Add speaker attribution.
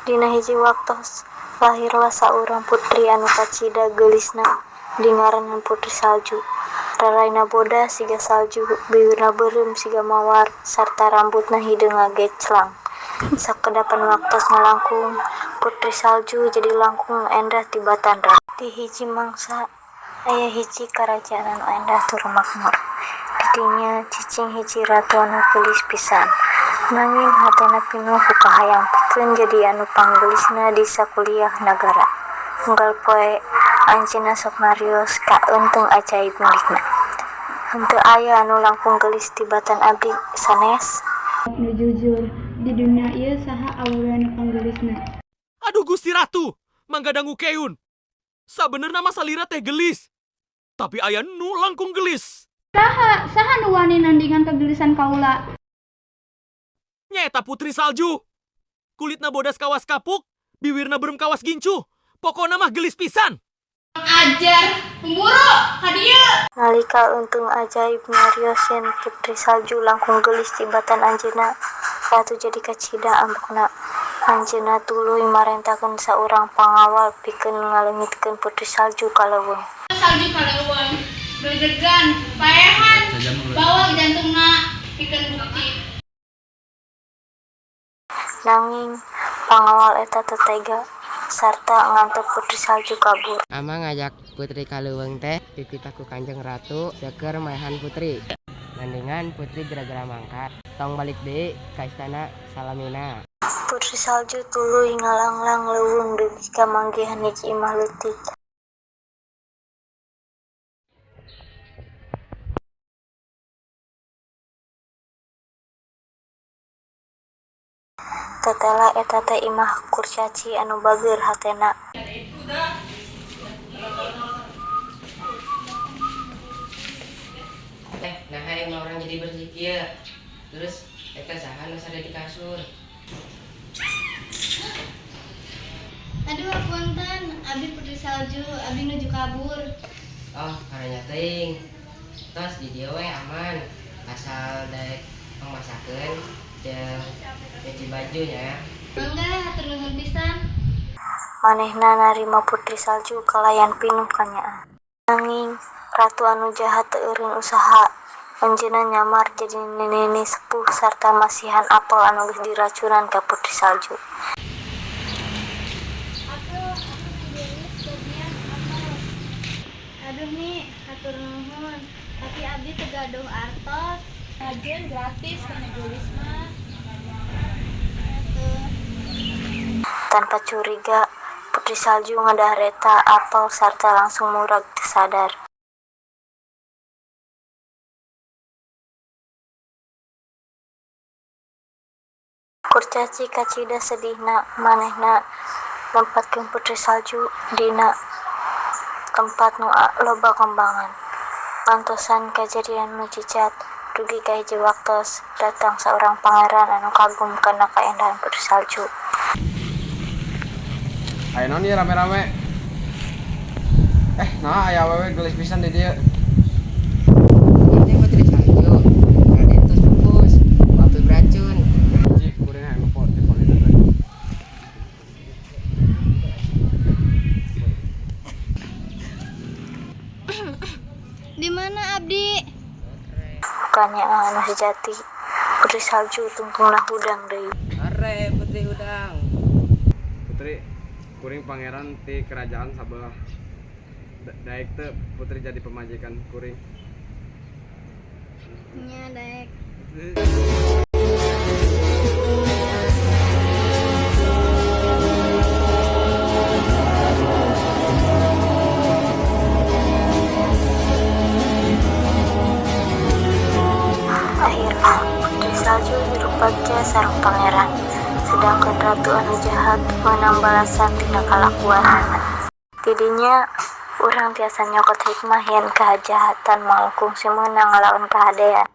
Speaker 1: Dina hiji waktos lahirlah saurang putri anu kacida geulisna dingaranan Putri Salju. Raraina bodas siga salju, bibirna beureum siga mawar, sarta rambutna hideung ngageclang. Sakedapan waktos ngalangkung, Putri Salju jadi langkung endah tibatan ratu. Di hiji mangsa aya hiji karajaan anu endah tur makmur. Didinya cicing hiji ratu anu geulis pisan. Nanging hatena pinuh ku kahayang pikeun jadi anu panggelisna di sakuliah nagara. Unggal poe anjeunna sok marios ka eunteng ajaib milikna. Henteu aya anu langkung geulis tibatan abdi sanes.
Speaker 2: Nu jujur, di dunia ieu saha awewe anu panggelisna?
Speaker 3: Aduh Gusti Ratu, mangga dangu keun. Sabenerna mah salira teh gelis. Tapi aya nu langkung gelis.
Speaker 2: Saha nu wani nandingan kegelisan kaula?
Speaker 3: Nyaeta Putri Salju. Kulitna bodas kawas kapuk, bibirna beureum kawas gincu. Pokona mah gelis pisan.
Speaker 2: Ajar, pemburu, hadieu.
Speaker 1: Nalika untung ajaib nyarios yen Putri Salju langkung geulis tibatan anjeunna, ratu jadi kacida ambekna. Anjeunna tuluy marentakeun saurang pangawal pikeun ngaleungitkeun Putri Salju ka leuweung.
Speaker 2: Salju ka leuweung, deg-degan, paehan, bawa jantungna pikeun bukti.
Speaker 1: Nanging pangawal eta teu tega sarta ngantuk Putri Salju kabur.
Speaker 4: Ama ngajak putri ka leuweung teh pipit ku Kanjeng Ratu seukeur maehan putri. Nandingan putri gara-gara mangkat. Tong balik deui ka istana Salamina.
Speaker 1: Putri Salju tuluy ngalanglang leuweung dugi ka manggihan hiji imah leutik. Tetela eta teh imah kurcaci anu bageur hatena.
Speaker 4: Nah hayang mah orang jadi bersih kieu. Terus eta saha nu sada di kasur?
Speaker 2: Aduh, punten, abdi Putri Salju, abdi nuju kabur.
Speaker 4: Oh, karanya teuing. Tos di dieu we aman. Asal daek pangmasakeun jeung nyuci baju nya.
Speaker 2: Enggak, hatur nuhun pisan.
Speaker 1: Manehna narima Putri Salju kalayan pinuh kanyaan. Nanging ratu anu jahat teu eureun usaha. Anjeunna nyamar jadi nini sepuh sarta masihan apel anu geus diracunan ka Putri Salju.
Speaker 2: Aduh nih, hatur nuhun. Tapi abdi teu gaduh artos. Ajen gratis kana gelis mah.
Speaker 1: Tanpa curiga, Putri Salju ngadareta apel sarta langsung murag teu sadar. Kurcaci kacida sedihna manehna nempatkeun Putri Salju dina tempat nu loba kembangan. Pantosan kajadian nu cicat, dugi ka hiji waktos datang seorang pangeran anu kagum kana kaendahan Putri Salju.
Speaker 5: Ayo non ieu rame-rame. Nah aya awewe gelis pisan di dieu.
Speaker 4: Ini Putri Salju. Raden tos pupus. Waktu beracun.
Speaker 5: Cik kuring aya ngepot telepon itu teh.
Speaker 2: Di mana abdi?
Speaker 1: Bukannya anu sejati, Putri Salju tungtungna hudang deui.
Speaker 4: Are Putri Udang.
Speaker 5: Putri kuring pangeran ti kerajaan sabelah. Daek teu putri jadi pemajikan kuring.
Speaker 2: Nya daek.
Speaker 1: Akhirnya Putri Salju hirup bahagia sareng pangeran, sedangkan ratu anu jahat meunang balasan tina kalakuan. Tidinya urang tiasa nyokot hikmah yen kajahatan malungkung si meunang ngalawan kahadean.